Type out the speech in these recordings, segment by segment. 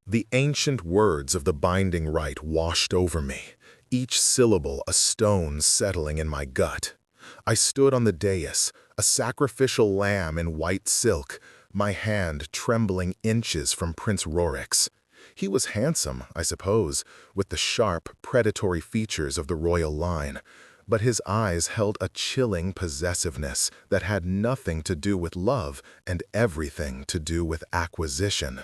The ancient words of the binding rite washed over me, each syllable a stone settling in my gut. I stood on the dais, a sacrificial lamb in white silk, my hand trembling inches from Prince Rorik's. He was handsome, I suppose, with the sharp, predatory features of the royal line, but his eyes held a chilling possessiveness that had nothing to do with love and everything to do with acquisition.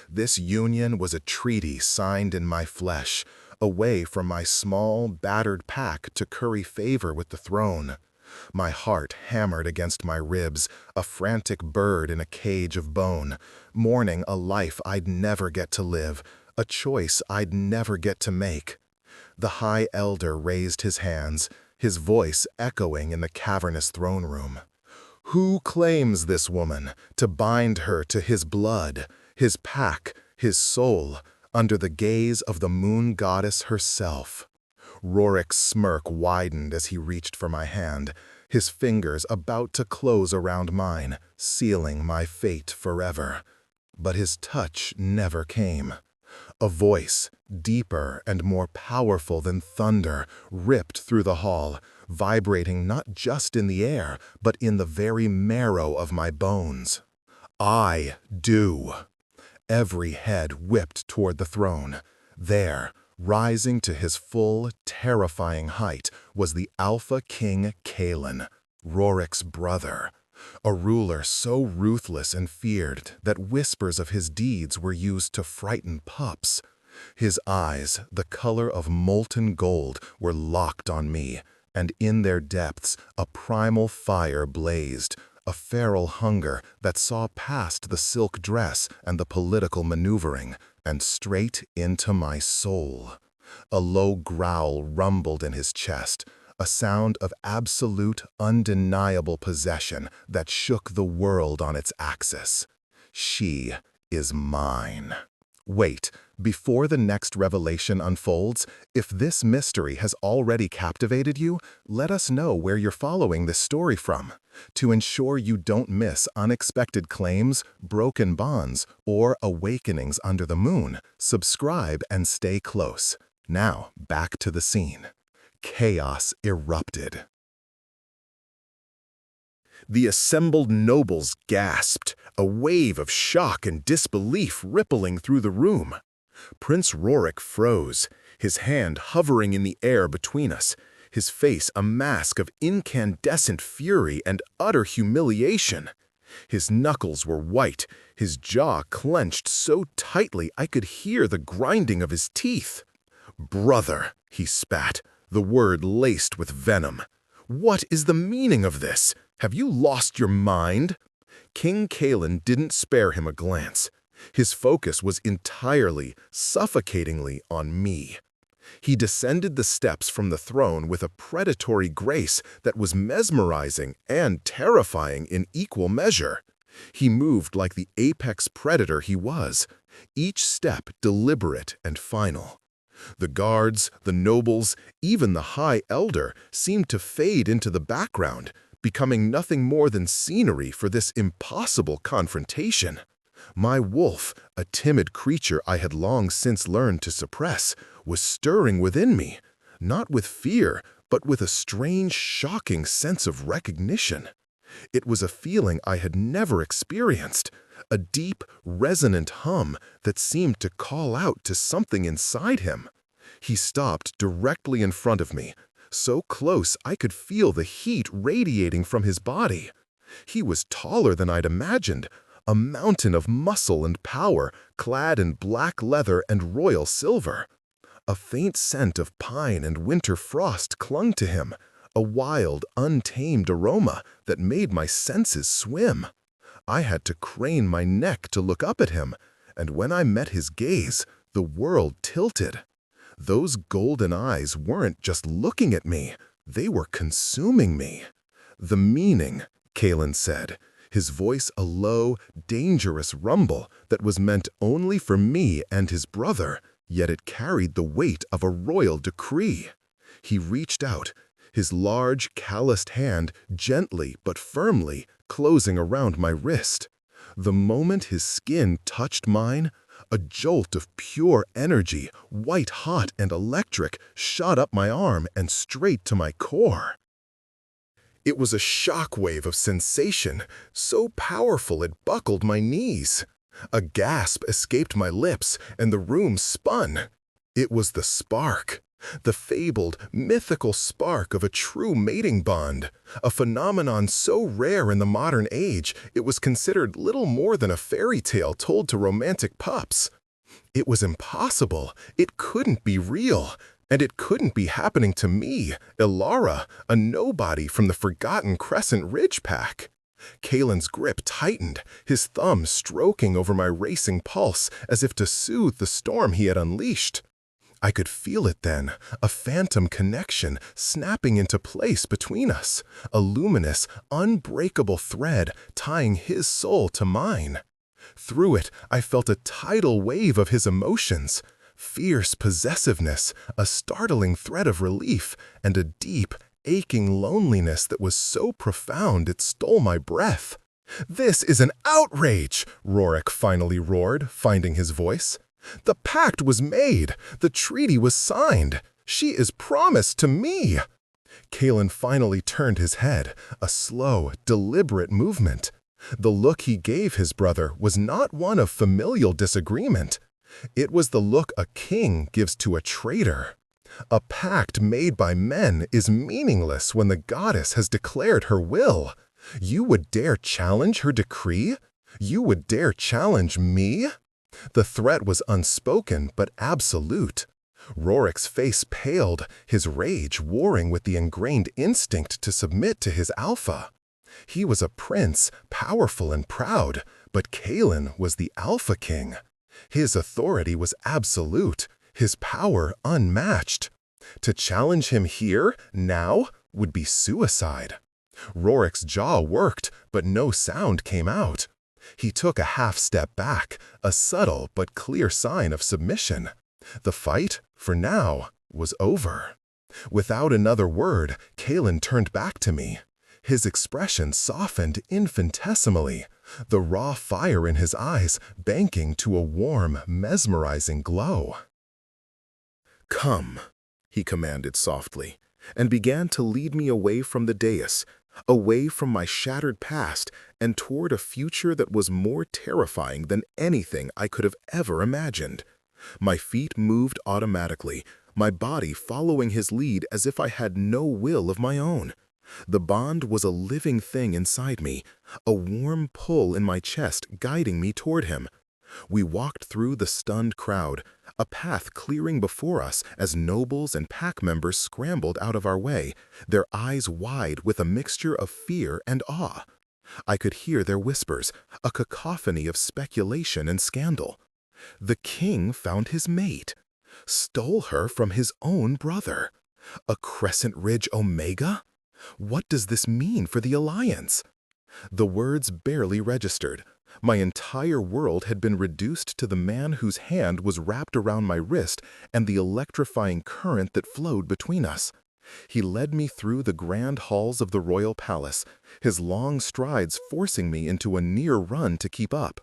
This union was a treaty signed in my flesh, away from my small, battered pack to curry favor with the throne. My heart hammered against my ribs, a frantic bird in a cage of bone, mourning a life I'd never get to live, a choice I'd never get to make. The High Elder raised his hands, his voice echoing in the cavernous throne room. Who claims this woman, to bind her to his blood, his pack, his soul, under the gaze of the moon goddess herself? Rorik's smirk widened as he reached for my hand, his fingers about to close around mine, sealing my fate forever. But his touch never came. A voice, deeper and more powerful than thunder, ripped through the hall, vibrating not just in the air, but in the very marrow of my bones. I do. Every head whipped toward the throne. There, rising to his full, terrifying height, was the Alpha King Kalen, Rorik's brother, a ruler so ruthless and feared that whispers of his deeds were used to frighten pups. His eyes, the color of molten gold, were locked on me, and in their depths a primal fire blazed, a feral hunger that saw past the silk dress and the political maneuvering, and straight into my soul. A low growl rumbled in his chest, a sound of absolute, undeniable possession that shook the world on its axis. She is mine. Wait, before the next revelation unfolds, if this mystery has already captivated you, let us know where you're following this story from. To ensure you don't miss unexpected claims, broken bonds, or awakenings under the moon, subscribe and stay close. Now, back to the scene. Chaos erupted. The assembled nobles gasped, a wave of shock and disbelief rippling through the room. Prince Rorik froze, his hand hovering in the air between us, his face a mask of incandescent fury and utter humiliation. His knuckles were white, his jaw clenched so tightly I could hear the grinding of his teeth. "Brother," he spat, the word laced with venom. "What is the meaning of this? Have you lost your mind?" King Kalen didn't spare him a glance. His focus was entirely, suffocatingly on me. He descended the steps from the throne with a predatory grace that was mesmerizing and terrifying in equal measure. He moved like the apex predator he was, each step deliberate and final. The guards, the nobles, even the High Elder seemed to fade into the background, becoming nothing more than scenery for this impossible confrontation. My wolf, a timid creature I had long since learned to suppress, was stirring within me, not with fear, but with a strange, shocking sense of recognition. It was a feeling I had never experienced, a deep, resonant hum that seemed to call out to something inside him. He stopped directly in front of me, so close I could feel the heat radiating from his body. He was taller than I'd imagined, a mountain of muscle and power, clad in black leather and royal silver. A faint scent of pine and winter frost clung to him, a wild, untamed aroma that made my senses swim. I had to crane my neck to look up at him, and when I met his gaze, the world tilted. Those golden eyes weren't just looking at me, they were consuming me. "The meaning," Kalen said, his voice a low, dangerous rumble that was meant only for me and his brother, yet it carried the weight of a royal decree. He reached out, his large, calloused hand gently but firmly closing around my wrist. The moment his skin touched mine, A jolt of pure energy, white-hot and electric, shot up my arm and straight to my core. It was a shockwave of sensation, so powerful it buckled my knees. A gasp escaped my lips, and the room spun. It was the spark. The fabled, mythical spark of a true mating bond, a phenomenon so rare in the modern age it was considered little more than a fairy tale told to romantic pups. It was impossible, it couldn't be real, and it couldn't be happening to me, Ilara, a nobody from the forgotten Crescent Ridge pack. Kalen's grip tightened, his thumb stroking over my racing pulse as if to soothe the storm he had unleashed. I could feel it then, a phantom connection snapping into place between us, a luminous, unbreakable thread tying his soul to mine. Through it, I felt a tidal wave of his emotions, fierce possessiveness, a startling thread of relief, and a deep, aching loneliness that was so profound it stole my breath. "This is an outrage!" Rorik finally roared, finding his voice. "The pact was made. The treaty was signed. She is promised to me." Kalen finally turned his head, a slow, deliberate movement. The look he gave his brother was not one of familial disagreement. It was the look a king gives to a traitor. A pact made by men is meaningless when the goddess has declared her will. You would dare challenge her decree? You would dare challenge me? The threat was unspoken but absolute. Rorik's face paled, his rage warring with the ingrained instinct to submit to his alpha. He was a prince, powerful and proud, but Kalen was the Alpha King. His authority was absolute, his power unmatched. To challenge him here, now, would be suicide. Rorik's jaw worked, but no sound came out. He took a half step back, a subtle but clear sign of submission. The fight, for now, was over. Without another word, Kalen turned back to me. His expression softened infinitesimally, the raw fire in his eyes banking to a warm, mesmerizing glow. "Come," he commanded softly, and began to lead me away from the dais, away from my shattered past and toward a future that was more terrifying than anything I could have ever imagined. My feet moved automatically, my body following his lead as if I had no will of my own. The bond was a living thing inside me, a warm pull in my chest guiding me toward him. We walked through the stunned crowd, a path clearing before us as nobles and pack members scrambled out of our way, their eyes wide with a mixture of fear and awe. I could hear their whispers, a cacophony of speculation and scandal. The king found his mate, stole her from his own brother. A Crescent Ridge Omega? What does this mean for the Alliance? The words barely registered. My entire world had been reduced to the man whose hand was wrapped around my wrist and the electrifying current that flowed between us. He led me through the grand halls of the royal palace, his long strides forcing me into a near run to keep up.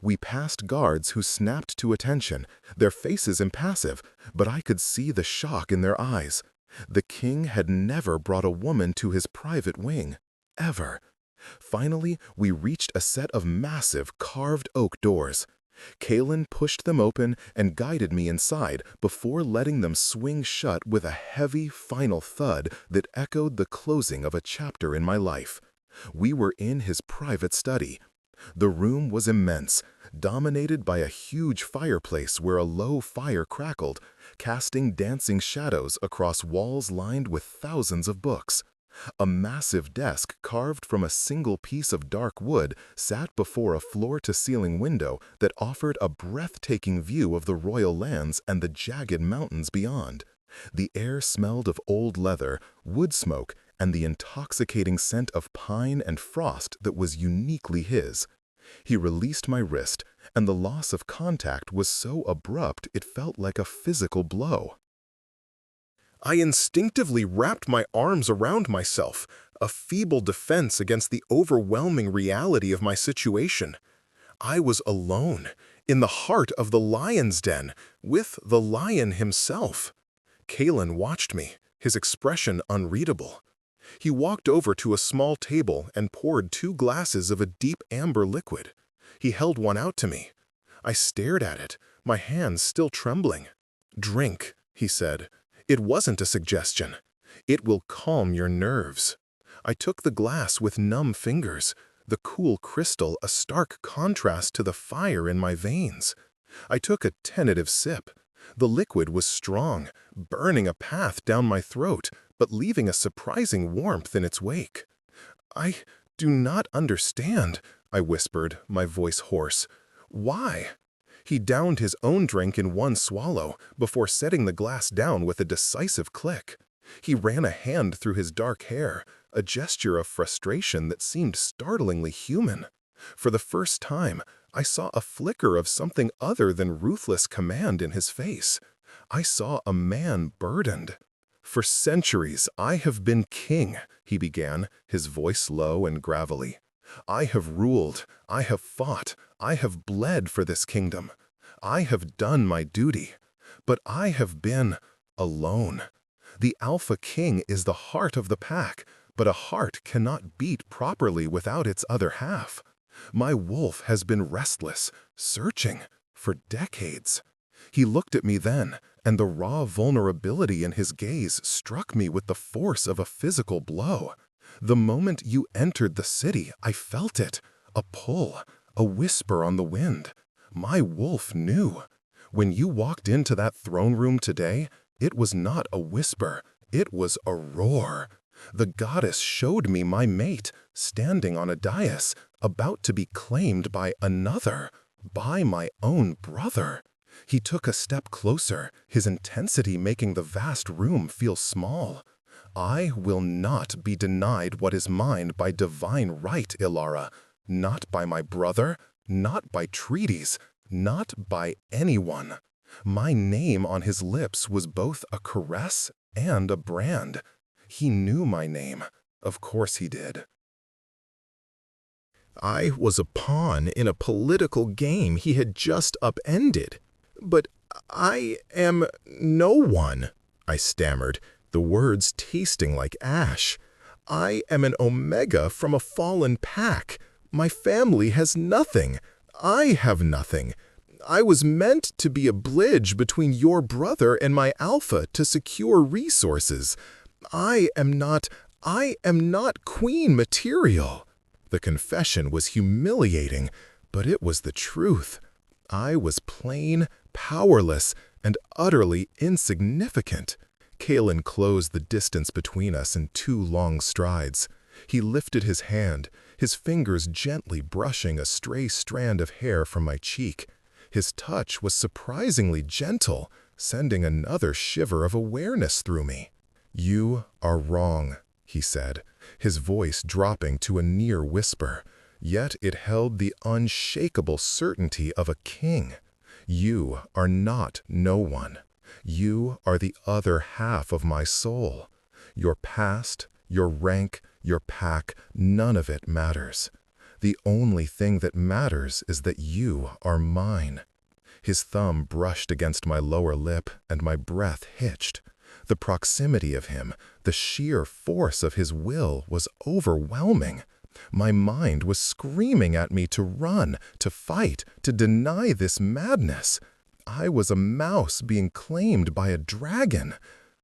We passed guards who snapped to attention, their faces impassive, but I could see the shock in their eyes. The king had never brought a woman to his private wing, ever. Finally, we reached a set of massive carved oak doors. Kalen pushed them open and guided me inside before letting them swing shut with a heavy, final thud that echoed the closing of a chapter in my life. We were in his private study. The room was immense, dominated by a huge fireplace where a low fire crackled, casting dancing shadows across walls lined with thousands of books. A massive desk carved from a single piece of dark wood sat before a floor-to-ceiling window that offered a breathtaking view of the royal lands and the jagged mountains beyond. The air smelled of old leather, wood smoke, and the intoxicating scent of pine and frost that was uniquely his. He released my wrist, and the loss of contact was so abrupt it felt like a physical blow. I instinctively wrapped my arms around myself, a feeble defense against the overwhelming reality of my situation. I was alone, in the heart of the lion's den, with the lion himself. Kalen watched me, his expression unreadable. He walked over to a small table and poured 2 glasses of a deep amber liquid. He held one out to me. I stared at it, my hands still trembling. "Drink," he said. "It wasn't a suggestion. It will calm your nerves." I took the glass with numb fingers, the cool crystal a stark contrast to the fire in my veins. I took a tentative sip. The liquid was strong, burning a path down my throat, but leaving a surprising warmth in its wake. "I do not understand," I whispered, my voice hoarse. "Why?" He downed his own drink in one swallow before setting the glass down with a decisive click. He ran a hand through his dark hair, a gesture of frustration that seemed startlingly human. For the first time, I saw a flicker of something other than ruthless command in his face. I saw a man burdened. "For centuries, I have been king," he began, his voice low and gravelly. "I have ruled, I have fought, I have bled for this kingdom. I have done my duty. But I have been alone. The Alpha King is the heart of the pack, but a heart cannot beat properly without its other half. My wolf has been restless, searching, for decades." He looked at me then, and the raw vulnerability in his gaze struck me with the force of a physical blow. "The moment you entered the city, I felt it. A pull, a whisper on the wind. My wolf knew. When you walked into that throne room today, it was not a whisper, it was a roar. The goddess showed me my mate, standing on a dais, about to be claimed by another, by my own brother." He took a step closer, his intensity making the vast room feel small. "I will not be denied what is mine by divine right, Ilara. Not by my brother, not by treaties, not by anyone." My name on his lips was both a caress and a brand. He knew my name. Of course he did. I was a pawn in a political game he had just upended. "But I am no one," I stammered, the words tasting like ash. "I am an Omega from a fallen pack. My family has nothing. I have nothing. I was meant to be a bridge between your brother and my Alpha to secure resources. I am not queen material." The confession was humiliating, but it was the truth. I was plain, powerless, and utterly insignificant. Kalen closed the distance between us in 2 long strides. He lifted his hand, his fingers gently brushing a stray strand of hair from my cheek. His touch was surprisingly gentle, sending another shiver of awareness through me. "You are wrong," he said, his voice dropping to a near whisper, yet it held the unshakable certainty of a king. "You are not no one. You are the other half of my soul. Your past, your rank, your pack, none of it matters. The only thing that matters is that you are mine." His thumb brushed against my lower lip, and my breath hitched. The proximity of him, the sheer force of his will was overwhelming. My mind was screaming at me to run, to fight, to deny this madness. I was a mouse being claimed by a dragon,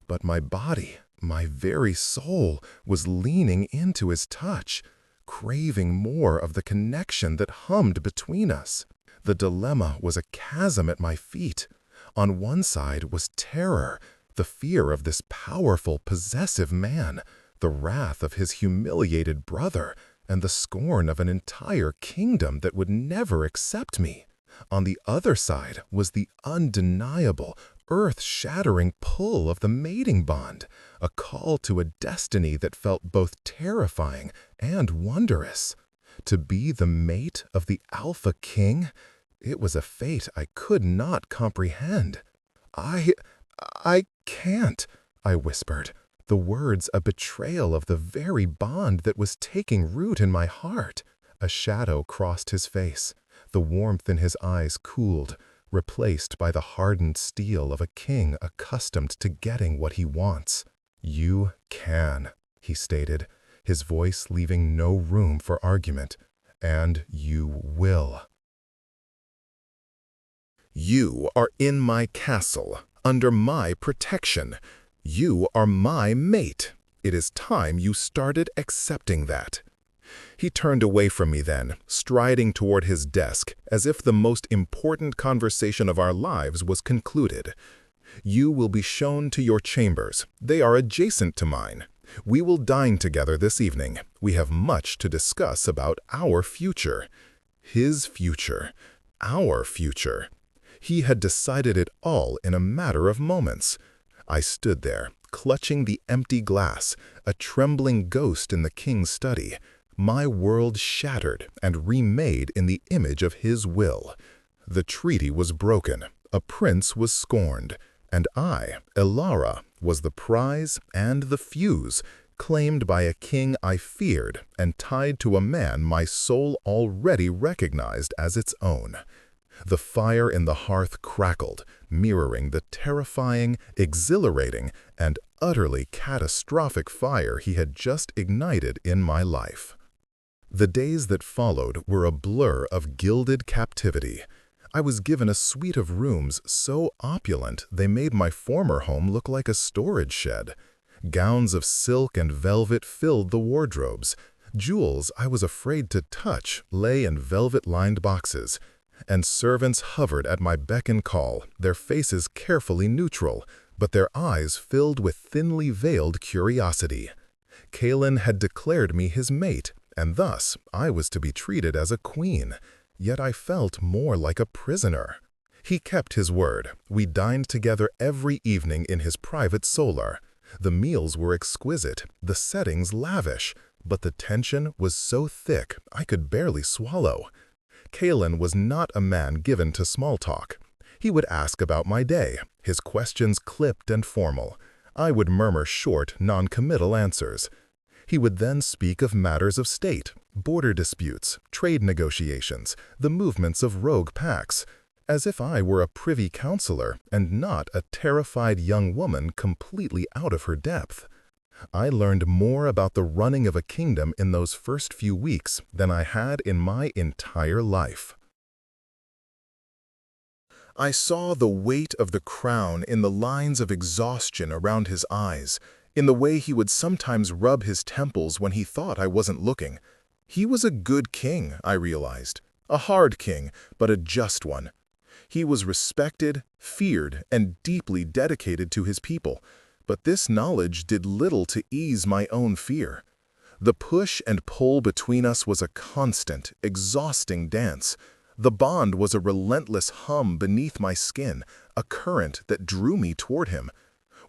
but my body, my very soul, was leaning into his touch, craving more of the connection that hummed between us. The dilemma was a chasm at my feet. On one side was terror, the fear of this powerful, possessive man, the wrath of his humiliated brother, and the scorn of an entire kingdom that would never accept me. On the other side was the undeniable, earth-shattering pull of the mating bond, a call to a destiny that felt both terrifying and wondrous. To be the mate of the Alpha King, it was a fate I could not comprehend. I can't," I whispered, the words a betrayal of the very bond that was taking root in my heart. A shadow crossed his face. The warmth in his eyes cooled, replaced by the hardened steel of a king accustomed to getting what he wants. "You can," he stated, his voice leaving no room for argument. "And you will. You are in my castle, under my protection. You are my mate. It is time you started accepting that." He turned away from me then, striding toward his desk, as if the most important conversation of our lives was concluded. "You will be shown to your chambers. They are adjacent to mine. We will dine together this evening. We have much to discuss about our future." His future. Our future. He had decided it all in a matter of moments. I stood there, clutching the empty glass, a trembling ghost in the king's study, my world shattered and remade in the image of his will. The treaty was broken, a prince was scorned, and I, Elara, was the prize and the fuse, claimed by a king I feared and tied to a man my soul already recognized as its own. The fire in the hearth crackled, mirroring the terrifying, exhilarating, and utterly catastrophic fire he had just ignited in my life. The days that followed were a blur of gilded captivity. I was given a suite of rooms so opulent they made my former home look like a storage shed. Gowns of silk and velvet filled the wardrobes. Jewels I was afraid to touch lay in velvet-lined boxes. And servants hovered at my beck and call, their faces carefully neutral, but their eyes filled with thinly veiled curiosity. Kaelin had declared me his mate, and thus I was to be treated as a queen. Yet I felt more like a prisoner. He kept his word. We dined together every evening in his private solar. The meals were exquisite, the settings lavish, but the tension was so thick I could barely swallow. Kaelin was not a man given to small talk. He would ask about my day, his questions clipped and formal. I would murmur short, non-committal answers. He would then speak of matters of state, border disputes, trade negotiations, the movements of rogue packs, as if I were a privy councillor and not a terrified young woman completely out of her depth. I learned more about the running of a kingdom in those first few weeks than I had in my entire life. I saw the weight of the crown in the lines of exhaustion around his eyes, in the way he would sometimes rub his temples when he thought I wasn't looking. He was a good king, I realized. A hard king, but a just one. He was respected, feared, and deeply dedicated to his people. But this knowledge did little to ease my own fear. The push and pull between us was a constant, exhausting dance. The bond was a relentless hum beneath my skin, a current that drew me toward him.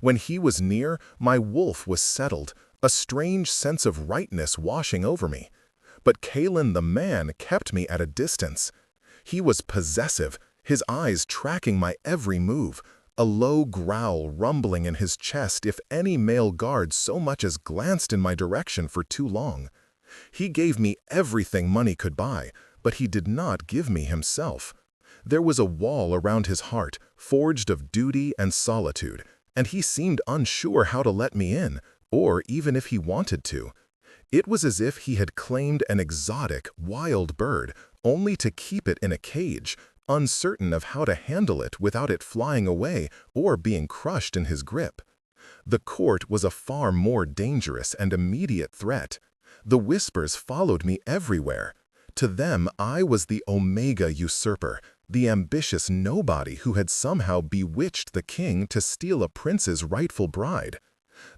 When he was near, my wolf was settled, a strange sense of rightness washing over me. But Kaelin the man kept me at a distance. He was possessive, his eyes tracking my every move, a low growl rumbling in his chest if any male guard so much as glanced in my direction for too long. He gave me everything money could buy, but he did not give me himself. There was a wall around his heart, forged of duty and solitude, and he seemed unsure how to let me in, or even if he wanted to. It was as if he had claimed an exotic, wild bird, only to keep it in a cage, uncertain of how to handle it without it flying away or being crushed in his grip. The court was a far more dangerous and immediate threat. The whispers followed me everywhere. To them, I was the Omega usurper, the ambitious nobody who had somehow bewitched the king to steal a prince's rightful bride.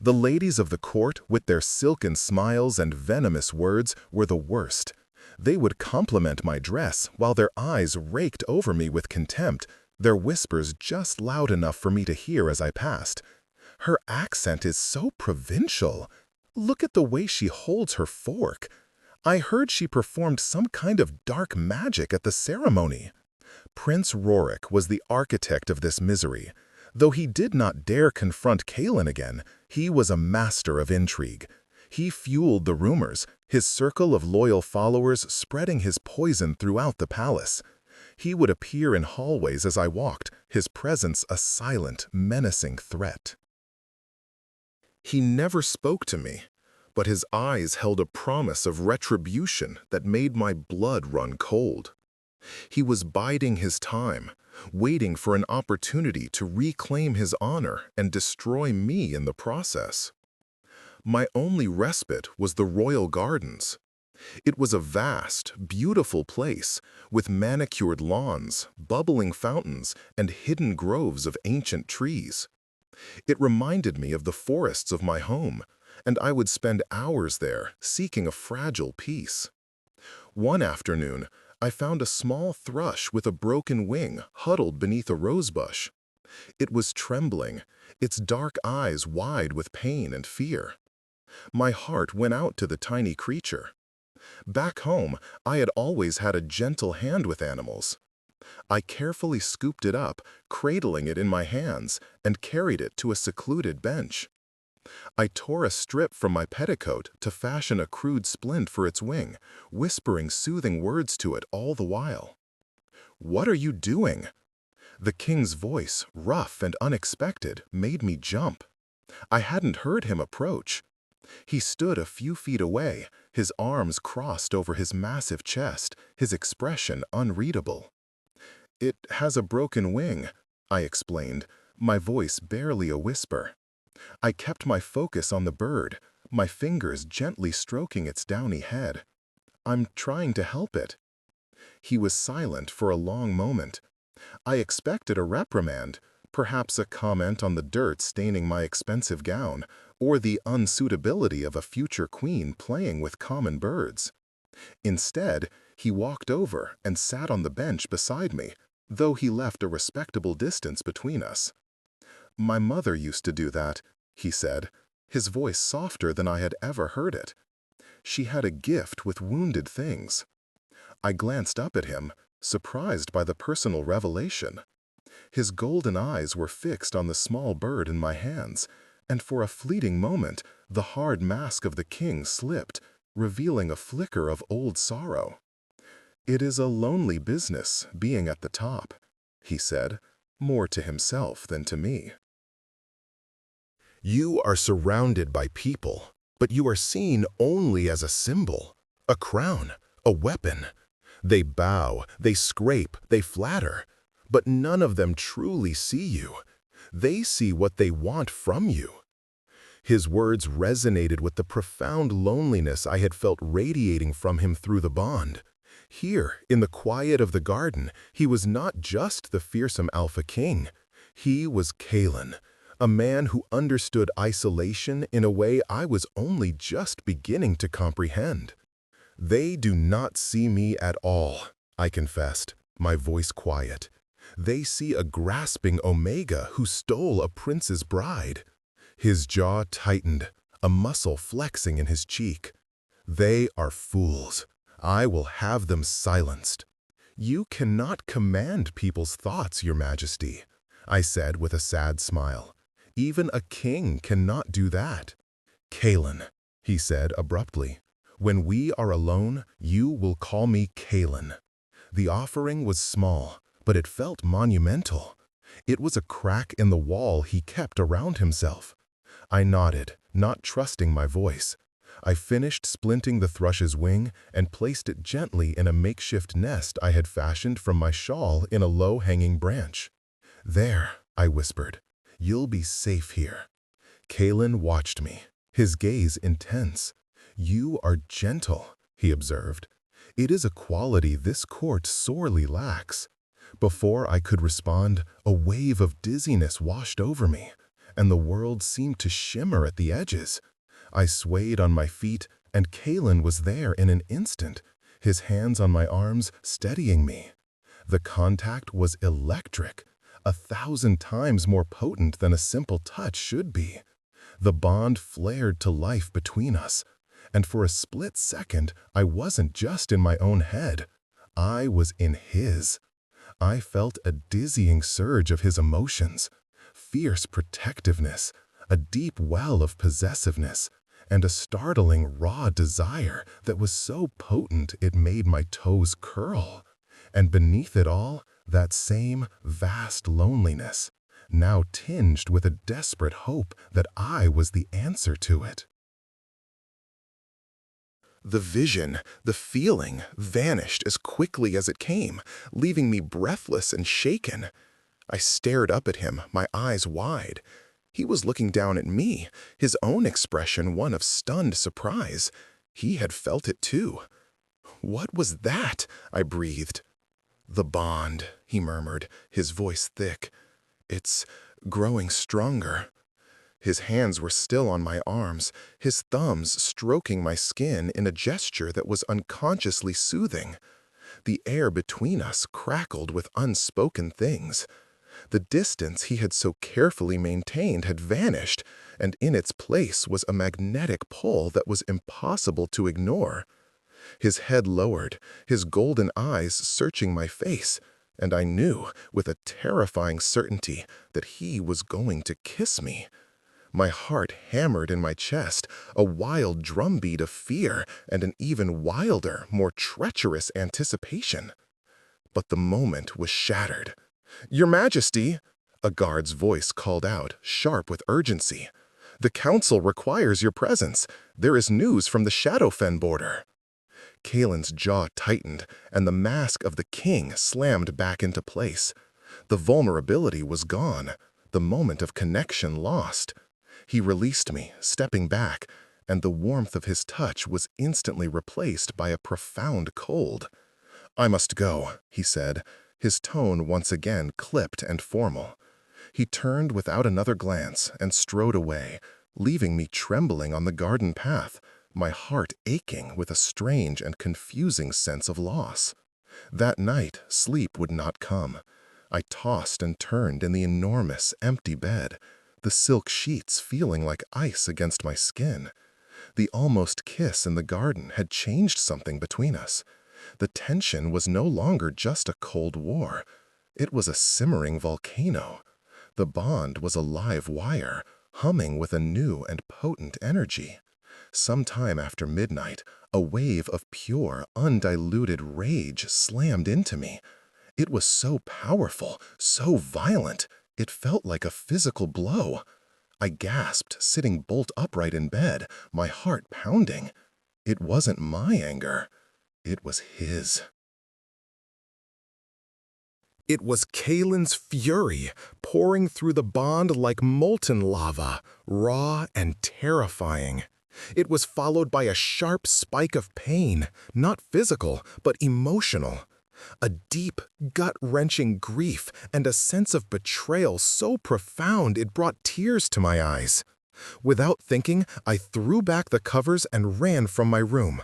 The ladies of the court, with their silken smiles and venomous words, were the worst. They would compliment my dress while their eyes raked over me with contempt, their whispers just loud enough for me to hear as I passed. "Her accent is so provincial. Look at the way she holds her fork. I heard she performed some kind of dark magic at the ceremony." Prince Rorik was the architect of this misery. Though he did not dare confront Kaelin again, he was a master of intrigue. He fueled the rumors, his circle of loyal followers spreading his poison throughout the palace. He would appear in hallways as I walked, his presence a silent, menacing threat. He never spoke to me, but his eyes held a promise of retribution that made my blood run cold. He was biding his time, waiting for an opportunity to reclaim his honor and destroy me in the process. My only respite was the royal gardens. It was a vast, beautiful place with manicured lawns, bubbling fountains, and hidden groves of ancient trees. It reminded me of the forests of my home, and I would spend hours there seeking a fragile peace. One afternoon, I found a small thrush with a broken wing huddled beneath a rosebush. It was trembling, its dark eyes wide with pain and fear. My heart went out to the tiny creature. Back home, I had always had a gentle hand with animals. I carefully scooped it up, cradling it in my hands, and carried it to a secluded bench. I tore a strip from my petticoat to fashion a crude splint for its wing, whispering soothing words to it all the while. "What are you doing?" The king's voice, rough and unexpected, made me jump. I hadn't heard him approach. He stood a few feet away, his arms crossed over his massive chest, his expression unreadable. "It has a broken wing," I explained, my voice barely a whisper. I kept my focus on the bird, my fingers gently stroking its downy head. "I'm trying to help it." He was silent for a long moment. I expected a reprimand, perhaps a comment on the dirt staining my expensive gown, or the unsuitability of a future queen playing with common birds. Instead, he walked over and sat on the bench beside me, though he left a respectable distance between us. "My mother used to do that," he said, his voice softer than I had ever heard it. "She had a gift with wounded things." I glanced up at him, surprised by the personal revelation. His golden eyes were fixed on the small bird in my hands, and for a fleeting moment the hard mask of the king slipped, revealing a flicker of old sorrow. "It is a lonely business, being at the top," he said, more to himself than to me. "You are surrounded by people, but you are seen only as a symbol, a crown, a weapon. They bow, they scrape, they flatter, but none of them truly see you. They see what they want from you." His words resonated with the profound loneliness I had felt radiating from him through the bond. Here, in the quiet of the garden, he was not just the fearsome Alpha King. He was Kalen, a man who understood isolation in a way I was only just beginning to comprehend. "They do not see me at all," I confessed, my voice quiet. "They see a grasping Omega who stole a prince's bride." His jaw tightened, a muscle flexing in his cheek. "They are fools. I will have them silenced." "You cannot command people's thoughts, Your Majesty," I said with a sad smile. "Even a king cannot do that." "Kalen," he said abruptly. "When we are alone, you will call me Kalen." The offering was small, but it felt monumental. It was a crack in the wall he kept around himself. I nodded, not trusting my voice. I finished splinting the thrush's wing and placed it gently in a makeshift nest I had fashioned from my shawl in a low-hanging branch. "There," I whispered. "You'll be safe here." Kalen watched me, his gaze intense. "You are gentle," he observed. "It is a quality this court sorely lacks." Before I could respond, a wave of dizziness washed over me, and the world seemed to shimmer at the edges. I swayed on my feet, and Kalen was there in an instant, his hands on my arms steadying me. The contact was electric, 1,000 times more potent than a simple touch should be. The bond flared to life between us, and for a split second I wasn't just in my own head. I was in his. I felt a dizzying surge of his emotions, fierce protectiveness, a deep well of possessiveness, and a startling raw desire that was so potent it made my toes curl. And beneath it all, that same vast loneliness, now tinged with a desperate hope that I was the answer to it. The vision, the feeling, vanished as quickly as it came, leaving me breathless and shaken. I stared up at him, my eyes wide. He was looking down at me, his own expression one of stunned surprise. He had felt it too. "What was that?" I breathed. "The bond," he murmured, his voice thick. "It's growing stronger." His hands were still on my arms, his thumbs stroking my skin in a gesture that was unconsciously soothing. The air between us crackled with unspoken things. The distance he had so carefully maintained had vanished, and in its place was a magnetic pull that was impossible to ignore. His head lowered, his golden eyes searching my face, and I knew, with a terrifying certainty, that he was going to kiss me. My heart hammered in my chest, a wild drumbeat of fear and an even wilder, more treacherous anticipation. But the moment was shattered. "Your Majesty!" a guard's voice called out, sharp with urgency. "The council requires your presence. There is news from the Shadowfen border." Kalen's jaw tightened, and the mask of the king slammed back into place. The vulnerability was gone, the moment of connection lost. He released me, stepping back, and the warmth of his touch was instantly replaced by a profound cold. "I must go," he said, his tone once again clipped and formal. He turned without another glance and strode away, leaving me trembling on the garden path, my heart aching with a strange and confusing sense of loss. That night, sleep would not come. I tossed and turned in the enormous, empty bed, the silk sheets feeling like ice against my skin. The almost kiss in the garden had changed something between us. The tension was no longer just a cold war. It was a simmering volcano. The bond was a live wire, humming with a new and potent energy. Sometime after midnight, a wave of pure, undiluted rage slammed into me. It was so powerful, so violent, it felt like a physical blow. I gasped, sitting bolt upright in bed, my heart pounding. It wasn't my anger. It was his. It was Kalen's fury, pouring through the bond like molten lava, raw and terrifying. It was followed by a sharp spike of pain, not physical, but emotional. A deep, gut-wrenching grief and a sense of betrayal so profound it brought tears to my eyes. Without thinking, I threw back the covers and ran from my room.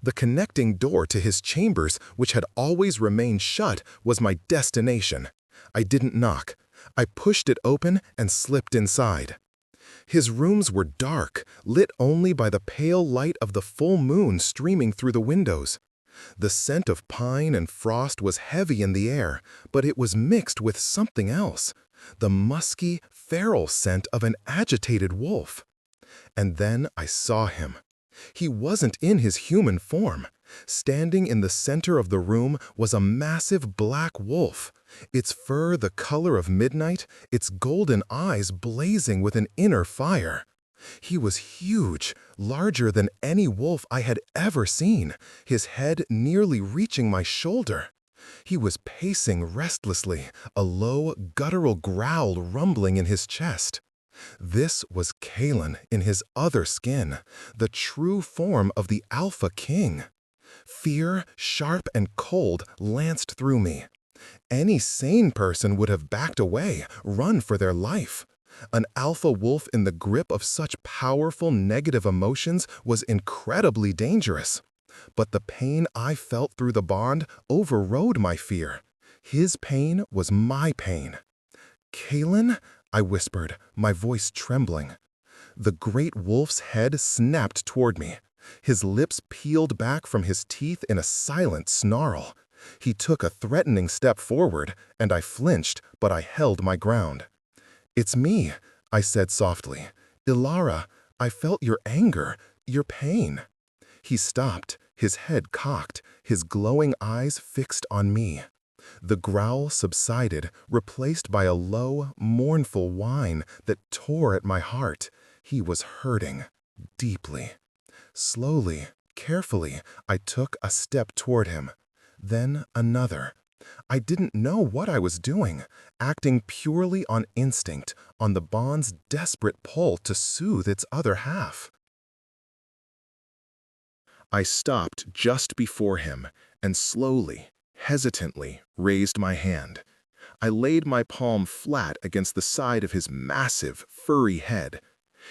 The connecting door to his chambers, which had always remained shut, was my destination. I didn't knock. I pushed it open and slipped inside. His rooms were dark, lit only by the pale light of the full moon streaming through the windows. The scent of pine and frost was heavy in the air, but it was mixed with something else, the musky, feral scent of an agitated wolf. And then I saw him. He wasn't in his human form. Standing in the center of the room was a massive black wolf, its fur the color of midnight, its golden eyes blazing with an inner fire. He was huge, larger than any wolf I had ever seen, his head nearly reaching my shoulder. He was pacing restlessly, a low, guttural growl rumbling in his chest. This was Kalen in his other skin, the true form of the Alpha King. Fear, sharp and cold, lanced through me. Any sane person would have backed away, run for their life. An alpha wolf in the grip of such powerful negative emotions was incredibly dangerous. But the pain I felt through the bond overrode my fear. His pain was my pain. "Kalen?" I whispered, my voice trembling. The great wolf's head snapped toward me. His lips peeled back from his teeth in a silent snarl. He took a threatening step forward, and I flinched, but I held my ground. "It's me," I said softly. "Ilara, I felt your anger, your pain." He stopped, his head cocked, his glowing eyes fixed on me. The growl subsided, replaced by a low, mournful whine that tore at my heart. He was hurting, deeply. Slowly, carefully, I took a step toward him. Then another. I didn't know what I was doing, acting purely on instinct, on the bond's desperate pull to soothe its other half. I stopped just before him and slowly, hesitantly raised my hand. I laid my palm flat against the side of his massive, furry head.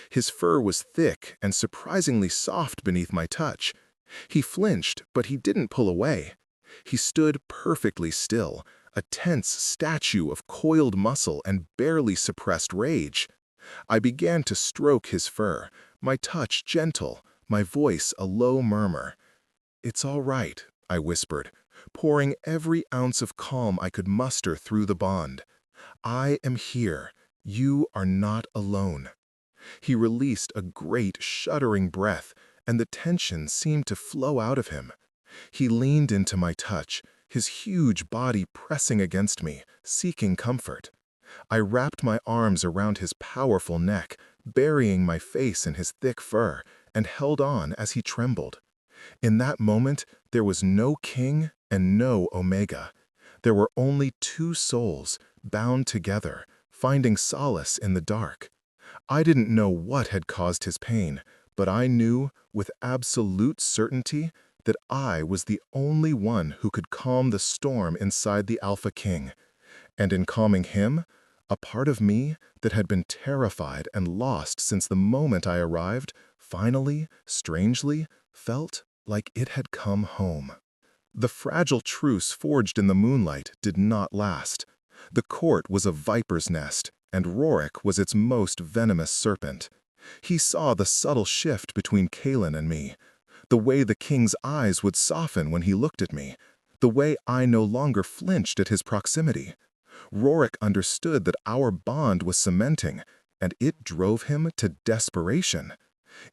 His fur was thick and surprisingly soft beneath my touch. He flinched, but he didn't pull away. He stood perfectly still, a tense statue of coiled muscle and barely suppressed rage. I began to stroke his fur, my touch gentle, my voice a low murmur. "It's all right," I whispered, pouring every ounce of calm I could muster through the bond. "I am here. You are not alone." He released a great, shuddering breath, and the tension seemed to flow out of him. He leaned into my touch, his huge body pressing against me, seeking comfort. I wrapped my arms around his powerful neck, burying my face in his thick fur, and held on as he trembled. In that moment, there was no king and no Omega. There were only two souls, bound together, finding solace in the dark. I didn't know what had caused his pain, but I knew, with absolute certainty, that I was the only one who could calm the storm inside the Alpha King. And in calming him, a part of me that had been terrified and lost since the moment I arrived, finally, strangely, felt like it had come home. The fragile truce forged in the moonlight did not last. The court was a viper's nest, and Rorik was its most venomous serpent. He saw the subtle shift between Kaelin and me, the way the king's eyes would soften when he looked at me, the way I no longer flinched at his proximity. Rorik understood that our bond was cementing, and it drove him to desperation.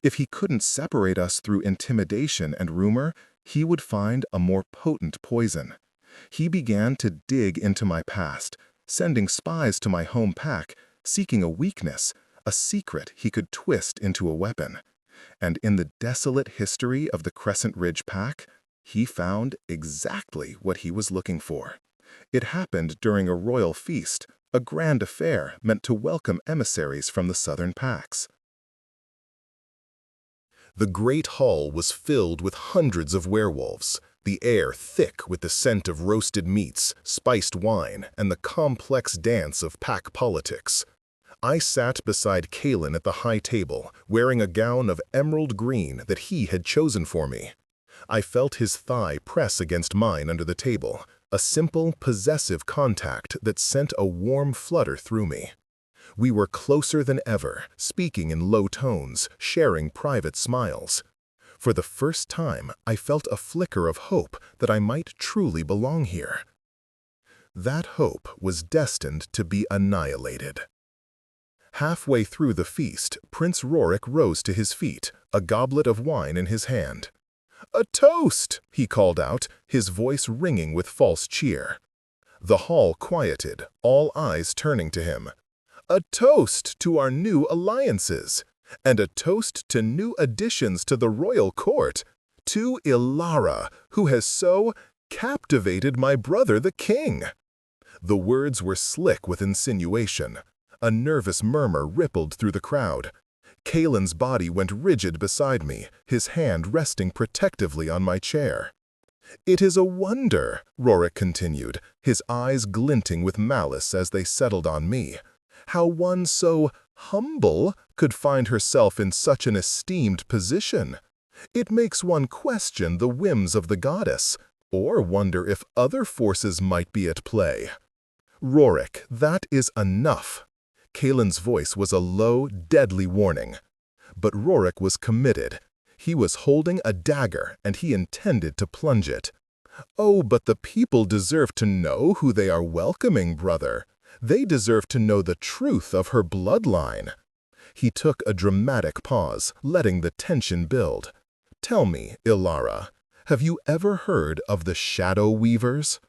If he couldn't separate us through intimidation and rumor, he would find a more potent poison. He began to dig into my past, sending spies to my home pack, seeking a weakness, a secret he could twist into a weapon. And in the desolate history of the Crescent Ridge Pack, he found exactly what he was looking for. It happened during a royal feast, a grand affair meant to welcome emissaries from the southern packs. The great hall was filled with hundreds of werewolves, the air thick with the scent of roasted meats, spiced wine, and the complex dance of pack politics. I sat beside Kaelin at the high table, wearing a gown of emerald green that he had chosen for me. I felt his thigh press against mine under the table, a simple, possessive contact that sent a warm flutter through me. We were closer than ever, speaking in low tones, sharing private smiles. For the first time, I felt a flicker of hope that I might truly belong here. That hope was destined to be annihilated. Halfway through the feast, Prince Rorik rose to his feet, a goblet of wine in his hand. "A toast!" he called out, his voice ringing with false cheer. The hall quieted, all eyes turning to him. "A toast to our new alliances, and a toast to new additions to the royal court, to Ilara, who has so captivated my brother the king." The words were slick with insinuation. A nervous murmur rippled through the crowd. Kaelin's body went rigid beside me, his hand resting protectively on my chair. "It is a wonder," Rorik continued, his eyes glinting with malice as they settled on me, "how one so humble could find herself in such an esteemed position. It makes one question the whims of the goddess, or wonder if other forces might be at play." "Rorik, that is enough." Kaelin's voice was a low, deadly warning. But Rorik was committed. He was holding a dagger, and he intended to plunge it. "Oh, but the people deserve to know who they are welcoming, brother. They deserve to know the truth of her bloodline." He took a dramatic pause, letting the tension build. "Tell me, Ilara, have you ever heard of the Shadow Weavers?"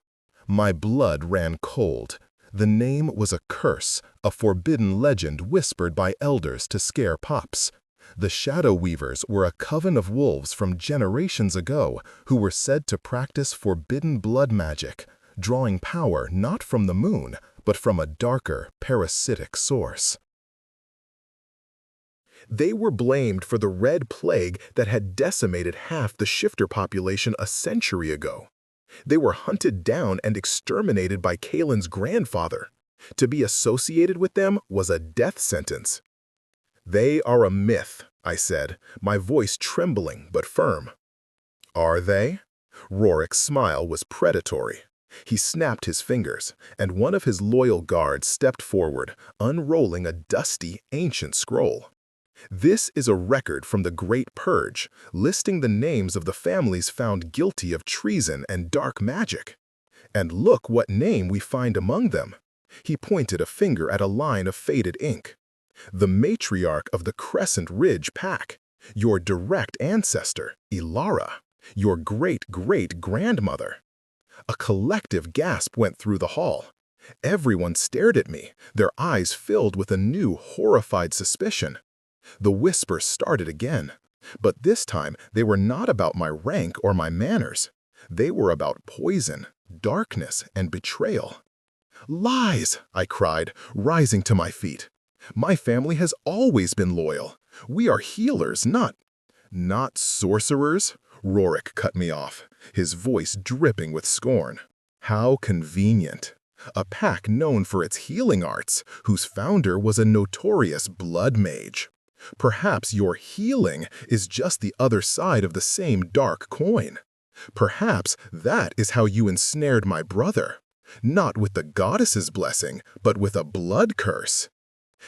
My blood ran cold. The name was a curse, a forbidden legend whispered by elders to scare pups. The Shadow Weavers were a coven of wolves from generations ago who were said to practice forbidden blood magic, drawing power not from the moon, but from a darker, parasitic source. They were blamed for the Red Plague that had decimated half the shifter population a century ago. They were hunted down and exterminated by Kalen's grandfather. To be associated with them was a death sentence. "They are a myth," I said, my voice trembling but firm. "Are they?" Rorik's smile was predatory. He snapped his fingers, and one of his loyal guards stepped forward, unrolling a dusty, ancient scroll. "This is a record from the Great Purge, listing the names of the families found guilty of treason and dark magic. And look what name we find among them." He pointed a finger at a line of faded ink. "The matriarch of the Crescent Ridge Pack, your direct ancestor, Ilara, your great-great-grandmother." A collective gasp went through the hall. Everyone stared at me, their eyes filled with a new, horrified suspicion. The whispers started again, but this time they were not about my rank or my manners. They were about poison, darkness, and betrayal. "Lies!" I cried, rising to my feet. "My family has always been loyal. We are healers, not sorcerers," Rorik cut me off, his voice dripping with scorn. "How convenient. A pack known for its healing arts, whose founder was a notorious blood mage. Perhaps your healing is just the other side of the same dark coin. Perhaps that is how you ensnared my brother, not with the goddess's blessing, but with a blood curse."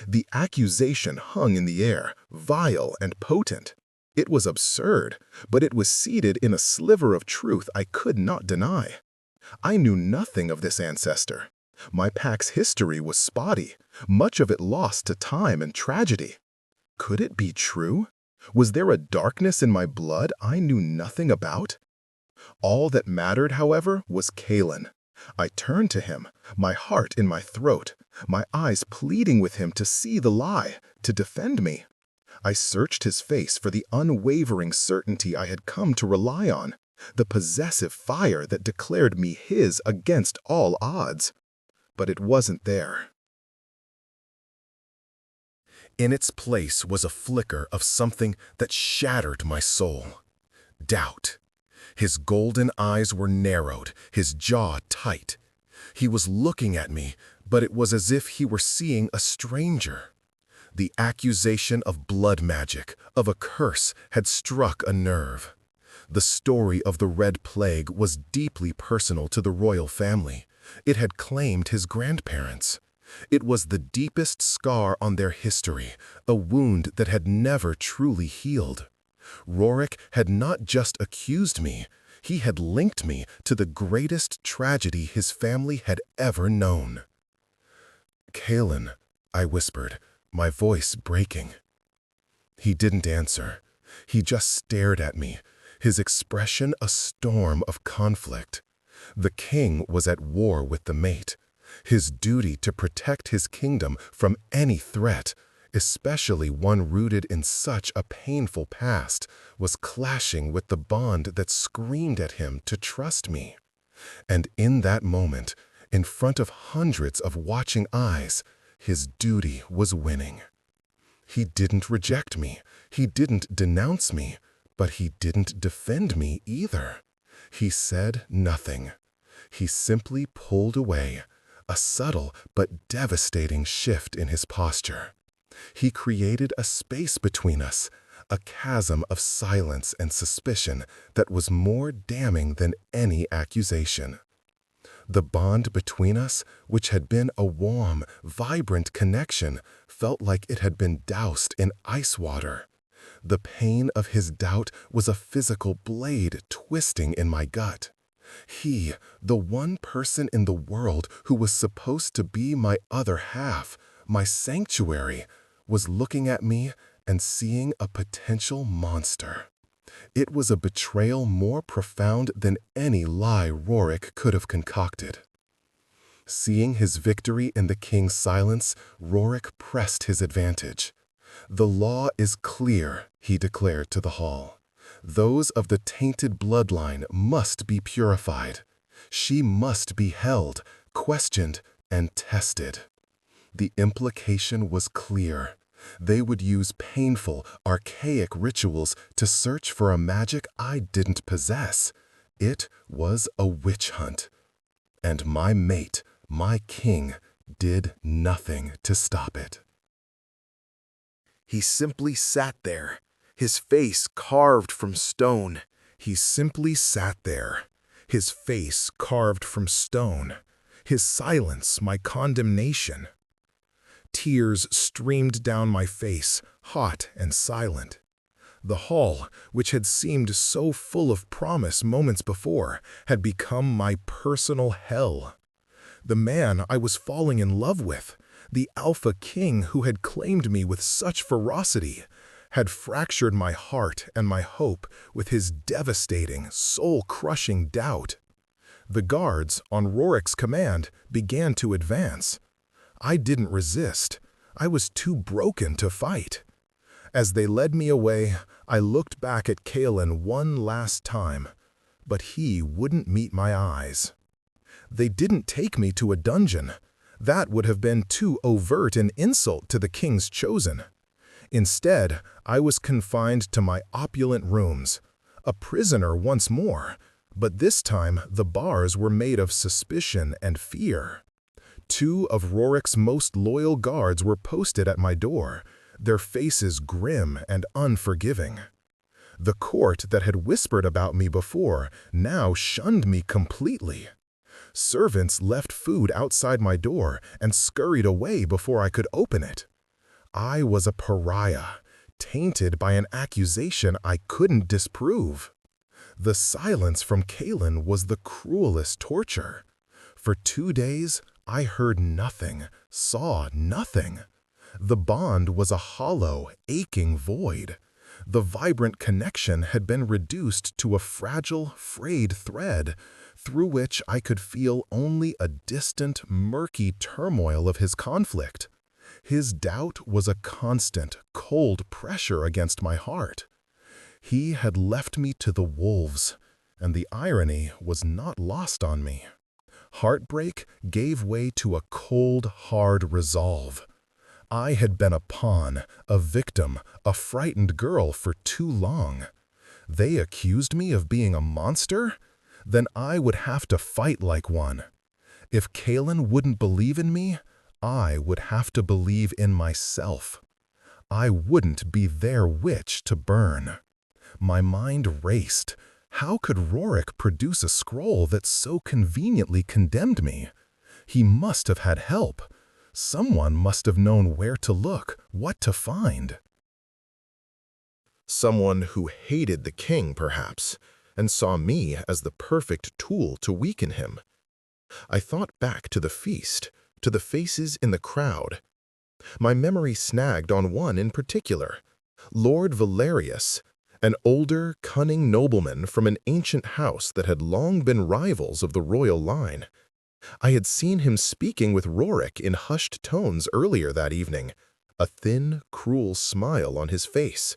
The accusation hung in the air, vile and potent. It was absurd, but it was seated in a sliver of truth I could not deny. I knew nothing of this ancestor. My pack's history was spotty, much of it lost to time and tragedy. Could it be true? Was there a darkness in my blood I knew nothing about? All that mattered, however, was Kalen. I turned to him, my heart in my throat, my eyes pleading with him to see the lie, to defend me. I searched his face for the unwavering certainty I had come to rely on, the possessive fire that declared me his against all odds. But it wasn't there. In its place was a flicker of something that shattered my soul. Doubt. His golden eyes were narrowed, his jaw tight. He was looking at me, but it was as if he were seeing a stranger. The accusation of blood magic, of a curse, had struck a nerve. The story of the Red Plague was deeply personal to the royal family. It had claimed his grandparents. It was the deepest scar on their history, a wound that had never truly healed. Rorik had not just accused me, he had linked me to the greatest tragedy his family had ever known. "Kalen," I whispered, my voice breaking. He didn't answer. He just stared at me, his expression a storm of conflict. The king was at war with the mate. His duty to protect his kingdom from any threat, especially one rooted in such a painful past, was clashing with the bond that screamed at him to trust me. And in that moment, in front of hundreds of watching eyes, his duty was winning. He didn't reject me, he didn't denounce me, but he didn't defend me either. He said nothing. He simply pulled away, a subtle but devastating shift in his posture. He created a space between us, a chasm of silence and suspicion that was more damning than any accusation. The bond between us, which had been a warm, vibrant connection, felt like it had been doused in ice water. The pain of his doubt was a physical blade twisting in my gut. He, the one person in the world who was supposed to be my other half, my sanctuary, was looking at me and seeing a potential monster. It was a betrayal more profound than any lie Rorik could have concocted. Seeing his victory in the king's silence, Rorik pressed his advantage. "The law is clear," he declared to the hall. "Those of the tainted bloodline must be purified. She must be held, questioned, and tested." The implication was clear. They would use painful, archaic rituals to search for a magic I didn't possess. It was a witch hunt. And my mate, my king, did nothing to stop it. He simply sat there, his face carved from stone. He simply sat there, his face carved from stone, his silence my condemnation. Tears streamed down my face, hot and silent. The hall, which had seemed so full of promise moments before, had become my personal hell. The man I was falling in love with, the Alpha King who had claimed me with such ferocity, had fractured my heart and my hope with his devastating, soul-crushing doubt. The guards, on Rorik's command, began to advance. I didn't resist. I was too broken to fight. As they led me away, I looked back at Kalen one last time, but he wouldn't meet my eyes. They didn't take me to a dungeon. That would have been too overt an insult to the king's chosen. Instead, I was confined to my opulent rooms, a prisoner once more, but this time the bars were made of suspicion and fear. 2 of Rorik's most loyal guards were posted at my door, their faces grim and unforgiving. The court that had whispered about me before now shunned me completely. Servants left food outside my door and scurried away before I could open it. I was a pariah, tainted by an accusation I couldn't disprove. The silence from Kalen was the cruelest torture. For 2 days, I heard nothing, saw nothing. The bond was a hollow, aching void. The vibrant connection had been reduced to a fragile, frayed thread, through which I could feel only a distant, murky turmoil of his conflict. His doubt was a constant, cold pressure against my heart. He had left me to the wolves, and the irony was not lost on me. Heartbreak gave way to a cold, hard resolve. I had been a pawn, a victim, a frightened girl for too long. They accused me of being a monster? Then I would have to fight like one. If Kalen wouldn't believe in me, I would have to believe in myself. I wouldn't be their witch to burn. My mind raced. How could Rorik produce a scroll that so conveniently condemned me? He must have had help. Someone must have known where to look, what to find. Someone who hated the king, perhaps, and saw me as the perfect tool to weaken him. I thought back to the feast, to the faces in the crowd. My memory snagged on one in particular, Lord Valerius, an older, cunning nobleman from an ancient house that had long been rivals of the royal line. I had seen him speaking with Rorik in hushed tones earlier that evening, a thin, cruel smile on his face.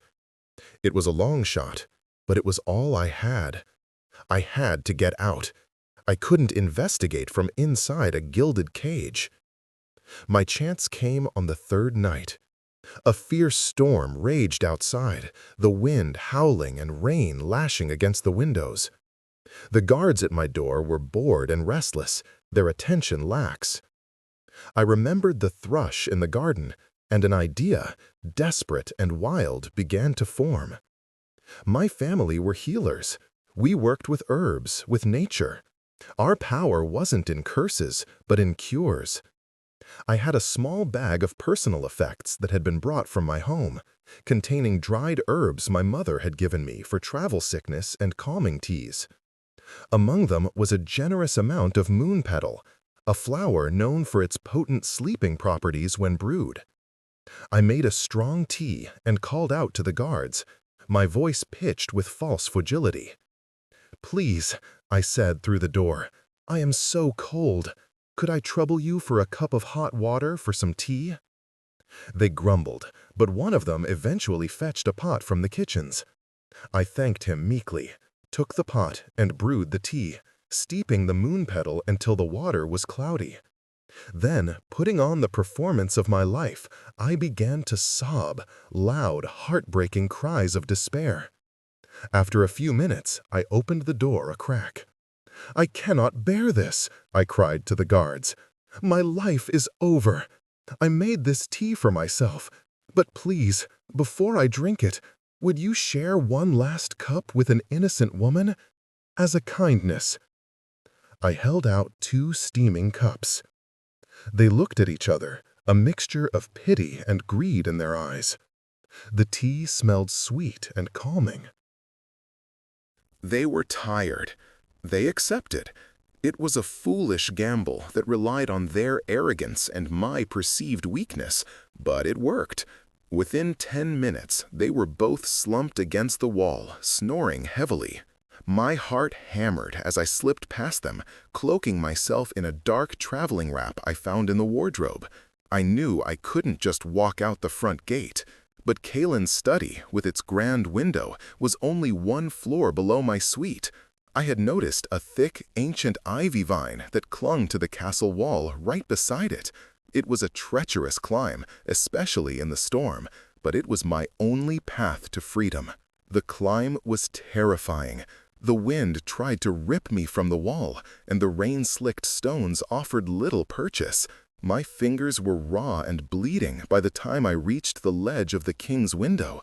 It was a long shot, but it was all I had. I had to get out. I couldn't investigate from inside a gilded cage. My chance came on the 3rd night. A fierce storm raged outside, the wind howling and rain lashing against the windows. The guards at my door were bored and restless, their attention lax. I remembered the thrush in the garden, and an idea, desperate and wild, began to form. My family were healers. We worked with herbs, with nature. Our power wasn't in curses, but in cures. I had a small bag of personal effects that had been brought from my home, containing dried herbs my mother had given me for travel sickness and calming teas. Among them was a generous amount of moon petal, a flower known for its potent sleeping properties when brewed. I made a strong tea and called out to the guards, my voice pitched with false fragility. "Please," I said through the door, "I am so cold. Could I trouble you for a cup of hot water for some tea?" They grumbled, but one of them eventually fetched a pot from the kitchens. I thanked him meekly, took the pot, and brewed the tea, steeping the moon petal until the water was cloudy. Then, putting on the performance of my life, I began to sob, loud, heartbreaking cries of despair. After a few minutes, I opened the door a crack. "I cannot bear this," I cried to the guards. "My life is over. I made this tea for myself, but please, before I drink it, would you share one last cup with an innocent woman? As a kindness." I held out 2 steaming cups. They looked at each other, a mixture of pity and greed in their eyes. The tea smelled sweet and calming. They were tired. They accepted. It was a foolish gamble that relied on their arrogance and my perceived weakness, but it worked. Within 10 minutes, they were both slumped against the wall, snoring heavily. My heart hammered as I slipped past them, cloaking myself in a dark traveling wrap I found in the wardrobe. I knew I couldn't just walk out the front gate. But Kalen's study, with its grand window, was only 1 floor below my suite. I had noticed a thick, ancient ivy vine that clung to the castle wall right beside it. It was a treacherous climb, especially in the storm, but it was my only path to freedom. The climb was terrifying. The wind tried to rip me from the wall, and the rain-slicked stones offered little purchase. My fingers were raw and bleeding by the time I reached the ledge of the king's window.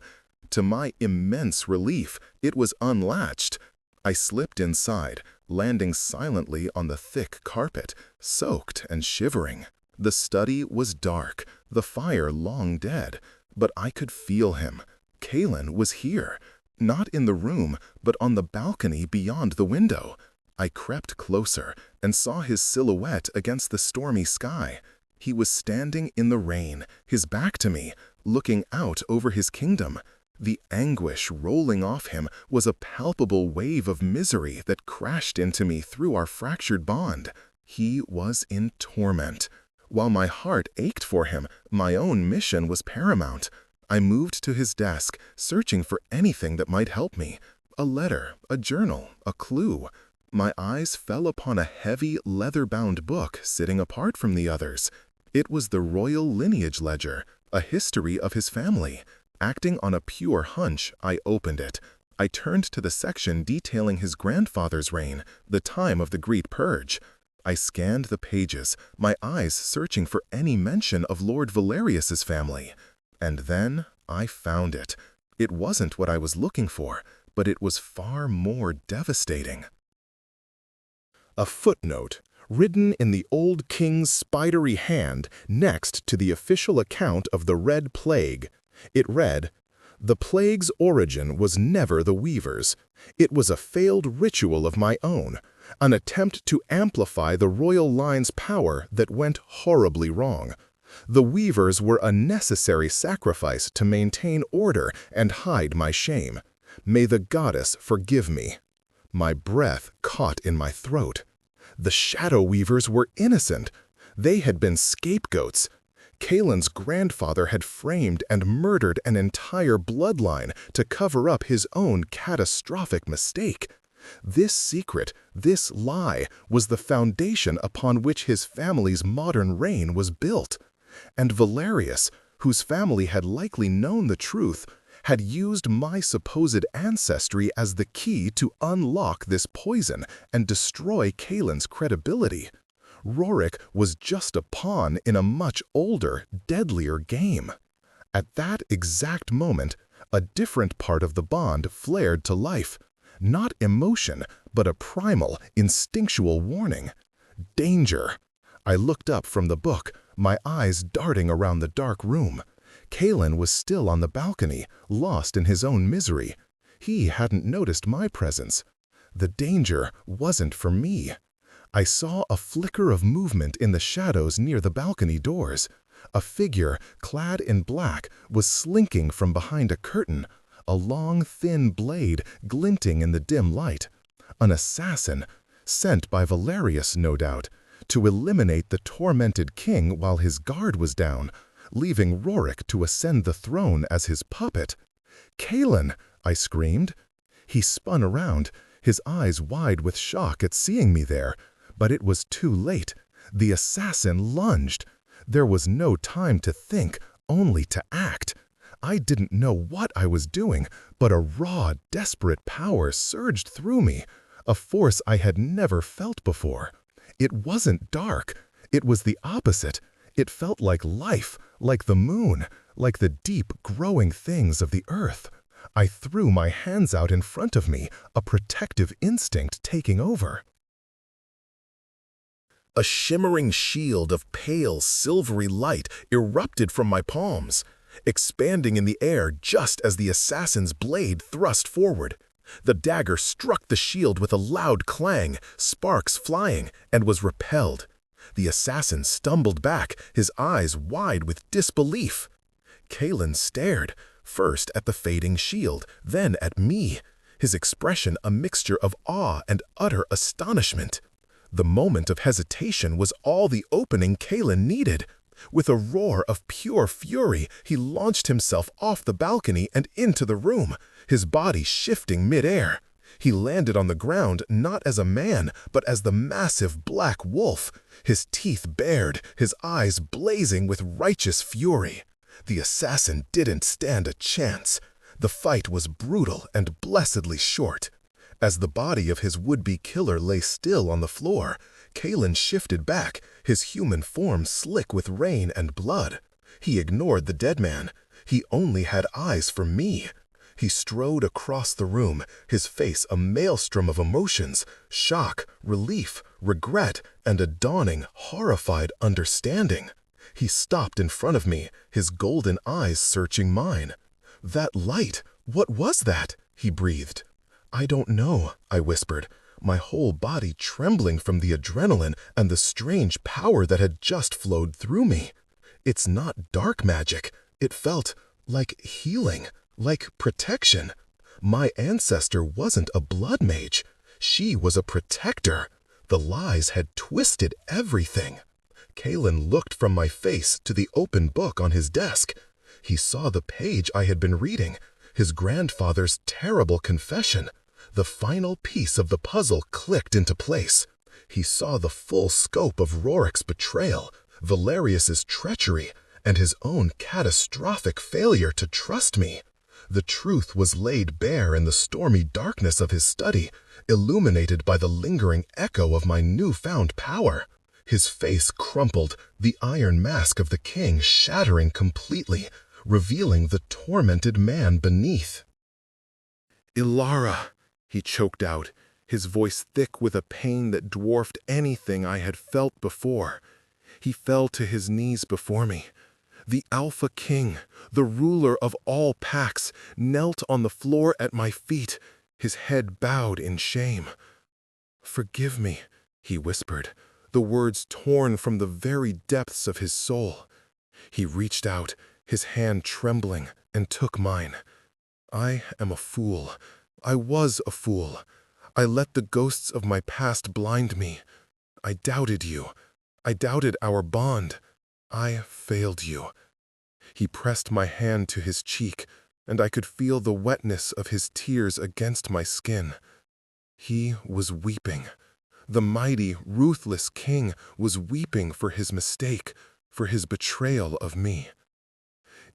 To my immense relief, it was unlatched. I slipped inside, landing silently on the thick carpet, soaked and shivering. The study was dark, the fire long dead, but I could feel him. Kalen was here. Not in the room, but on the balcony beyond the window. I crept closer and saw his silhouette against the stormy sky. He was standing in the rain, his back to me, looking out over his kingdom. The anguish rolling off him was a palpable wave of misery that crashed into me through our fractured bond. He was in torment. While my heart ached for him, my own mission was paramount. I moved to his desk, searching for anything that might help me. A letter, a journal, a clue. My eyes fell upon a heavy, leather-bound book sitting apart from the others. It was the Royal Lineage Ledger, a history of his family. Acting on a pure hunch, I opened it. I turned to the section detailing his grandfather's reign, the time of the Great Purge. I scanned the pages, my eyes searching for any mention of Lord Valerius's family. And then I found it. It wasn't what I was looking for, but it was far more devastating. A footnote, written in the old king's spidery hand next to the official account of the Red Plague. It read, "The plague's origin was never the weavers. It was a failed ritual of my own, an attempt to amplify the royal line's power that went horribly wrong. The weavers were a necessary sacrifice to maintain order and hide my shame. May the goddess forgive me." My breath caught in my throat. The shadow weavers were innocent. They had been scapegoats. Kalen's grandfather had framed and murdered an entire bloodline to cover up his own catastrophic mistake. This secret, this lie, was the foundation upon which his family's modern reign was built. And Valerius, whose family had likely known the truth, had used my supposed ancestry as the key to unlock this poison and destroy Kalen's credibility. Rorik was just a pawn in a much older, deadlier game. At that exact moment, a different part of the bond flared to life. Not emotion, but a primal, instinctual warning. Danger! I looked up from the book, my eyes darting around the dark room. Kalen was still on the balcony, lost in his own misery. He hadn't noticed my presence. The danger wasn't for me. I saw a flicker of movement in the shadows near the balcony doors. A figure, clad in black, was slinking from behind a curtain, a long, thin blade glinting in the dim light. An assassin, sent by Valerius, no doubt, to eliminate the tormented king while his guard was down, leaving Rorik to ascend the throne as his puppet. "Cailan!" I screamed. He spun around, his eyes wide with shock at seeing me there, but it was too late. The assassin lunged. There was no time to think, only to act. I didn't know what I was doing, but a raw, desperate power surged through me, a force I had never felt before. It wasn't dark. It was the opposite. It felt like life, like the moon, like the deep, growing things of the earth. I threw my hands out in front of me, a protective instinct taking over. A shimmering shield of pale, silvery light erupted from my palms, expanding in the air just as the assassin's blade thrust forward. The dagger struck the shield with a loud clang, sparks flying, and was repelled. The assassin stumbled back, his eyes wide with disbelief. Cailan stared, first at the fading shield, then at me, his expression a mixture of awe and utter astonishment. The moment of hesitation was all the opening Cailan needed. With a roar of pure fury, he launched himself off the balcony and into the room, his body shifting mid-air. He landed on the ground not as a man, but as the massive black wolf, his teeth bared, his eyes blazing with righteous fury. The assassin didn't stand a chance. The fight was brutal and blessedly short. As the body of his would-be killer lay still on the floor, Cailan shifted back, his human form slick with rain and blood. He ignored the dead man. He only had eyes for me. He strode across the room, his face a maelstrom of emotions, shock, relief, regret, and a dawning, horrified understanding. He stopped in front of me, his golden eyes searching mine. "That light, what was that?" he breathed. "I don't know," I whispered, my whole body trembling from the adrenaline and the strange power that had just flowed through me. "It's not dark magic. It felt like healing, like protection. My ancestor wasn't a blood mage. She was a protector. The lies had twisted everything." Cailan looked from my face to the open book on his desk. He saw the page I had been reading, his grandfather's terrible confession. The final piece of the puzzle clicked into place. He saw the full scope of Rorik's betrayal, Valerius's treachery, and his own catastrophic failure to trust me. The truth was laid bare in the stormy darkness of his study, illuminated by the lingering echo of my newfound power. His face crumpled, the iron mask of the king shattering completely, revealing the tormented man beneath. "Ilara," he choked out, his voice thick with a pain that dwarfed anything I had felt before. He fell to his knees before me. The Alpha King, the ruler of all Pax, knelt on the floor at my feet, his head bowed in shame. "Forgive me," he whispered, the words torn from the very depths of his soul. He reached out, his hand trembling, and took mine. "I am a fool. I was a fool. I let the ghosts of my past blind me. I doubted you. I doubted our bond. I failed you." He pressed my hand to his cheek, and I could feel the wetness of his tears against my skin. He was weeping. The mighty, ruthless king was weeping for his mistake, for his betrayal of me.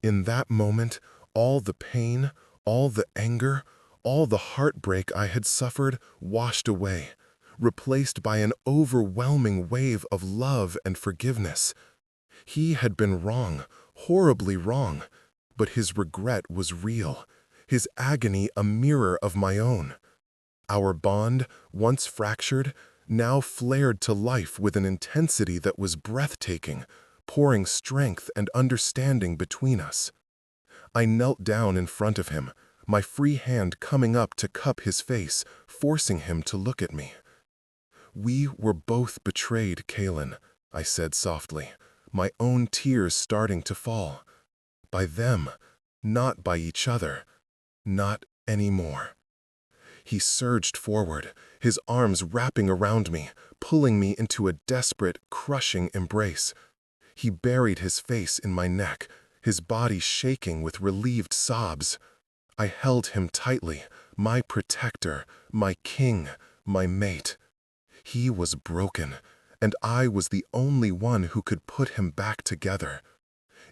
In that moment, all the pain, all the anger, all the heartbreak I had suffered washed away, replaced by an overwhelming wave of love and forgiveness. He had been wrong, horribly wrong, but his regret was real, his agony a mirror of my own. Our bond, once fractured, now flared to life with an intensity that was breathtaking, pouring strength and understanding between us. I knelt down in front of him, my free hand coming up to cup his face, forcing him to look at me. "We were both betrayed, Cailan," I said softly, my own tears starting to fall. "By them, not by each other. Not anymore." He surged forward, his arms wrapping around me, pulling me into a desperate, crushing embrace. He buried his face in my neck, his body shaking with relieved sobs. I held him tightly, my protector, my king, my mate. He was broken, and I was the only one who could put him back together.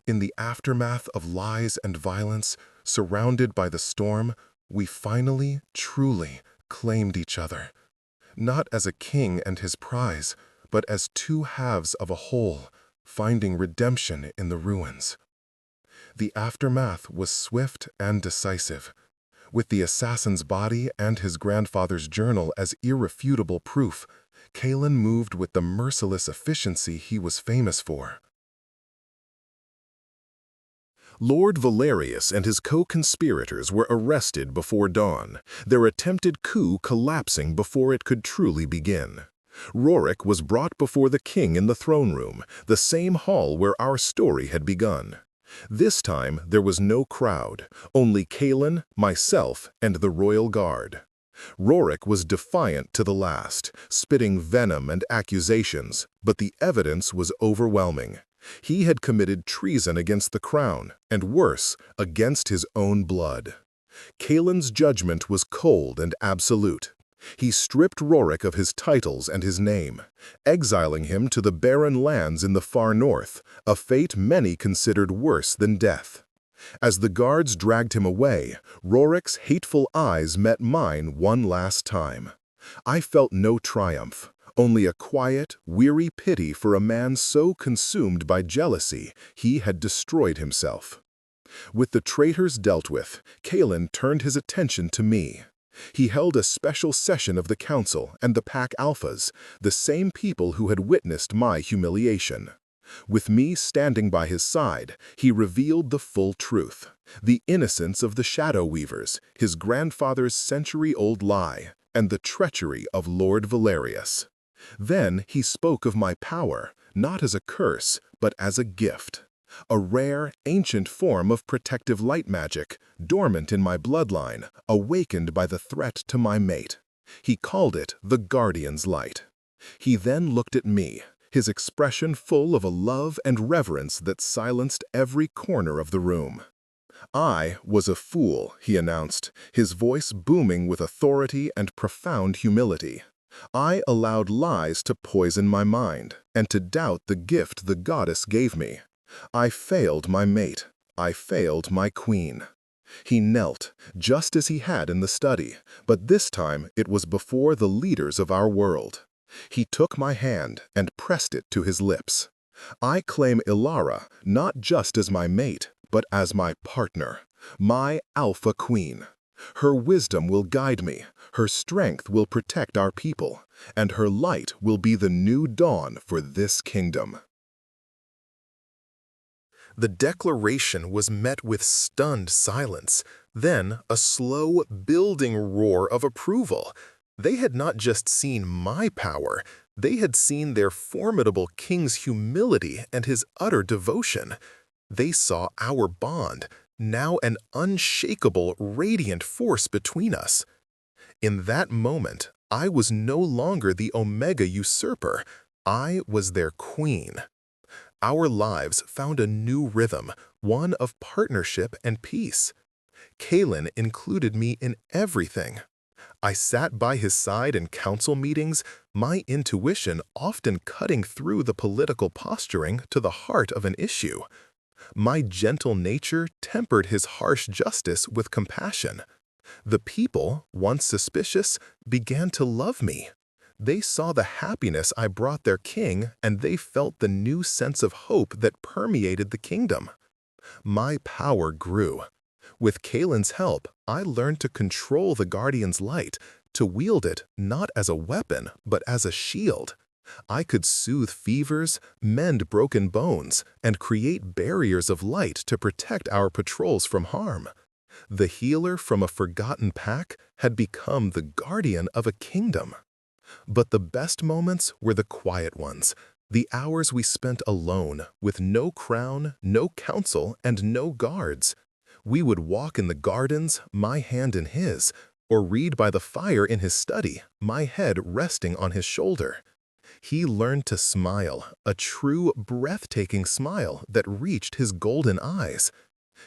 In the aftermath of lies and violence, surrounded by the storm, we finally, truly claimed each other. Not as a king and his prize, but as two halves of a whole, finding redemption in the ruins. The aftermath was swift and decisive. With the assassin's body and his grandfather's journal as irrefutable proof, Cailan moved with the merciless efficiency he was famous for. Lord Valerius and his co-conspirators were arrested before dawn, their attempted coup collapsing before it could truly begin. Rorik was brought before the king in the throne room, the same hall where our story had begun. This time there was no crowd, only Cailan, myself, and the royal guard. Rorik was defiant to the last, spitting venom and accusations, but the evidence was overwhelming. He had committed treason against the crown, and worse, against his own blood. Cailan's judgment was cold and absolute. He stripped Rorik of his titles and his name, exiling him to the barren lands in the far north, a fate many considered worse than death. As the guards dragged him away, Rorik's hateful eyes met mine one last time. I felt no triumph, only a quiet, weary pity for a man so consumed by jealousy he had destroyed himself. With the traitors dealt with, Cailan turned his attention to me. He held a special session of the council and the Pack Alphas, the same people who had witnessed my humiliation. With me standing by his side, he revealed the full truth, the innocence of the Shadow Weavers, his grandfather's century-old lie, and the treachery of Lord Valerius. Then he spoke of my power, not as a curse, but as a gift. A rare, ancient form of protective light magic, dormant in my bloodline, awakened by the threat to my mate. He called it the Guardian's Light. He then looked at me, his expression full of a love and reverence that silenced every corner of the room. I was a fool, he announced, his voice booming with authority and profound humility. I allowed lies to poison my mind, and to doubt the gift the goddess gave me. I failed my mate. I failed my queen. He knelt, just as he had in the study, but this time it was before the leaders of our world. He took my hand and pressed it to his lips. I claim Ilara not just as my mate, but as my partner, my Alpha Queen. Her wisdom will guide me, her strength will protect our people, and her light will be the new dawn for this kingdom. The declaration was met with stunned silence, then a slow, building roar of approval. They had not just seen my power, they had seen their formidable king's humility and his utter devotion. They saw our bond, now an unshakable, radiant force between us. In that moment, I was no longer the Omega usurper. I was their queen. Our lives found a new rhythm, one of partnership and peace. Cailan included me in everything. I sat by his side in council meetings, my intuition often cutting through the political posturing to the heart of an issue. My gentle nature tempered his harsh justice with compassion. The people, once suspicious, began to love me. They saw the happiness I brought their king, and they felt the new sense of hope that permeated the kingdom. My power grew. With Cailan's help, I learned to control the Guardian's Light, to wield it not as a weapon, but as a shield. I could soothe fevers, mend broken bones, and create barriers of light to protect our patrols from harm. The healer from a forgotten pack had become the guardian of a kingdom. But the best moments were the quiet ones, the hours we spent alone, with no crown, no council, and no guards. We would walk in the gardens, my hand in his, or read by the fire in his study, my head resting on his shoulder. He learned to smile, a true, breathtaking smile that reached his golden eyes.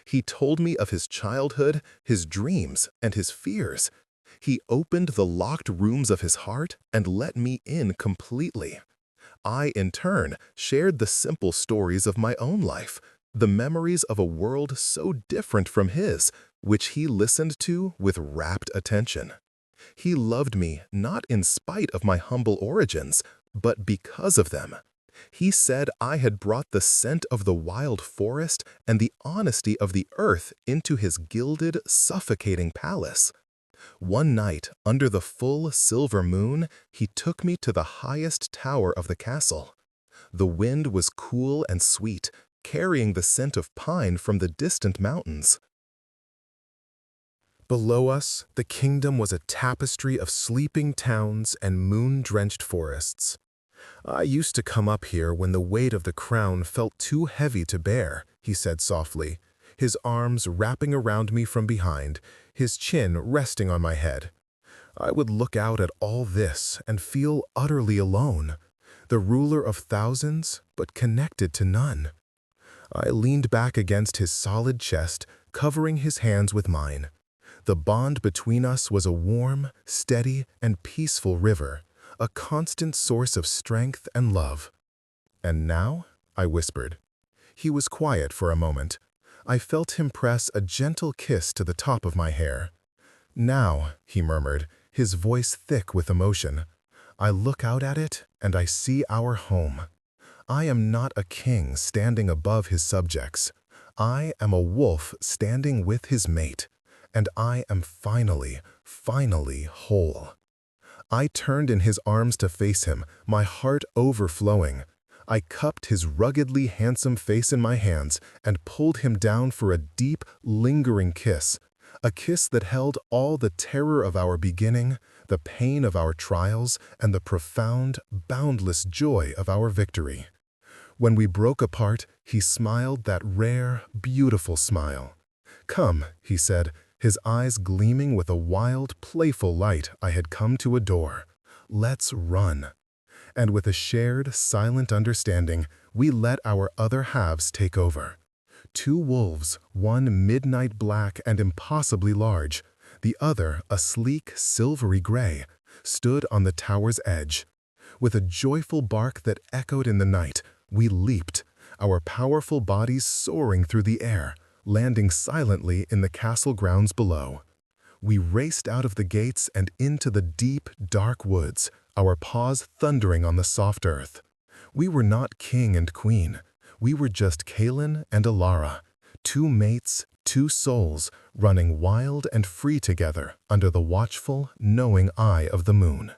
He told me of his childhood, his dreams, and his fears. He opened the locked rooms of his heart and let me in completely. I, in turn, shared the simple stories of my own life, the memories of a world so different from his, which he listened to with rapt attention. He loved me not in spite of my humble origins, but because of them. He said I had brought the scent of the wild forest and the honesty of the earth into his gilded, suffocating palace. One night, under the full silver moon, he took me to the highest tower of the castle. The wind was cool and sweet, carrying the scent of pine from the distant mountains. Below us, the kingdom was a tapestry of sleeping towns and moon-drenched forests. I used to come up here when the weight of the crown felt too heavy to bear, he said softly, his arms wrapping around me from behind, his chin resting on my head. I would look out at all this and feel utterly alone, the ruler of thousands, but connected to none. I leaned back against his solid chest, covering his hands with mine. The bond between us was a warm, steady, and peaceful river, a constant source of strength and love. "And now?" I whispered. He was quiet for a moment. I felt him press a gentle kiss to the top of my hair. "Now," he murmured, his voice thick with emotion, "I look out at it and I see our home. I am not a king standing above his subjects. I am a wolf standing with his mate, and I am finally whole." I turned in his arms to face him, my heart overflowing. I cupped his ruggedly handsome face in my hands and pulled him down for a deep, lingering kiss, a kiss that held all the terror of our beginning, the pain of our trials, and the profound, boundless joy of our victory. When we broke apart, he smiled that rare, beautiful smile. "Come," he said, his eyes gleaming with a wild, playful light I had come to adore. "Let's run." And with a shared, silent understanding, we let our other halves take over. Two wolves, one midnight black and impossibly large, the other a sleek, silvery gray, stood on the tower's edge. With a joyful bark that echoed in the night, we leaped, our powerful bodies soaring through the air, landing silently in the castle grounds below. We raced out of the gates and into the deep, dark woods, our paws thundering on the soft earth. We were not king and queen. We were just Kaelin and Alara, two mates, two souls, running wild and free together under the watchful, knowing eye of the moon.